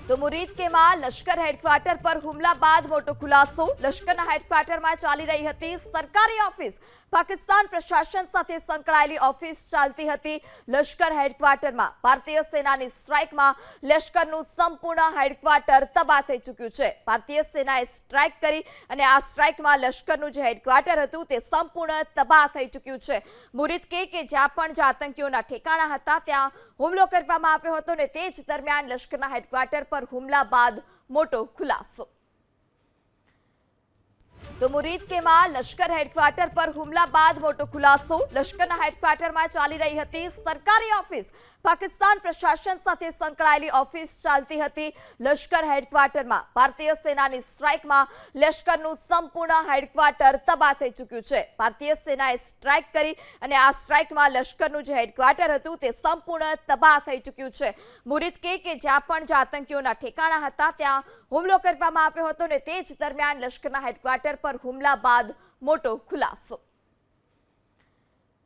તો મુરીદ કેમાં લશ્કર હેડક્વાર્ટર પર હુમલા બાદ મોટો ખુલાસો। લશ્કરના હેડક્વાર્ટરમાં ચાલી રહી હતી સરકારી ઓફિસ। પાકિસ્તાન પ્રશાસન સાથે સંકળાયેલી ઓફિસ ચાલતી હતી। લશ્કર હેડક્વાર્ટરમાં ભારતીય સેનાની સ્ટ્રાઇકમાં લશ્કરનું સંપૂર્ણ હેડક્વાર્ટર તબાહ થઈ ચૂક્યું છે। ભારતીય સેનાએ સ્ટ્રાઇક કરી અને આ સ્ટ્રાઇકમાં લશ્કરનું જે હેડક્વાર્ટર હતું તે સંપૂર્ણ તબાહ થઈ ચૂક્યું છે। મુરીદ કે જ્યાં પણ જે આતંકીઓના ઠેકાણા હતા ત્યાં હુમલો કરવામાં આવ્યો હતો ને તે જ દરમિયાન લશ્કરના હેડક્વાર્ટર પર હુમલા બાદ મોટો ખુલાસો। તો મુરીદ કેમાં લશ્કર હેડક્વાર્ટર પર હુમલા બાદ મોટો ખુલાસો। લશ્કરના હેડક્વાર્ટરમાં ચાલી રહી હતી સરકારી ઓફિસ। પાકિસ્તાન પ્રશાસન સાથે સંકળાયેલી ઓફિસ ચાલતી હતી। લશ્કર હેડક્વાર્ટરમાં ભારતીય સેનાની સ્ટ્રાઇકમાં લશ્કરનું સંપૂર્ણ હેડક્વાર્ટર તબાહ થઈ ચૂક્યું છે। ભારતીય સેનાએ સ્ટ્રાઇક કરી અને આ સ્ટ્રાઇકમાં લશ્કરનું જે હેડક્વાર્ટર હતું તે સંપૂર્ણ તબાહ થઈ ચૂક્યું છે। મુરીદ કે જ્યાં પણ જે આતંકીઓના ઠેકાણા હતા ત્યાં હુમલો કરવામાં આવ્યો હતો ને તે જ દરમિયાન લશ્કરના હેડક્વાર્ટર પર હુમલા બાદ મોટો ખુલાસો।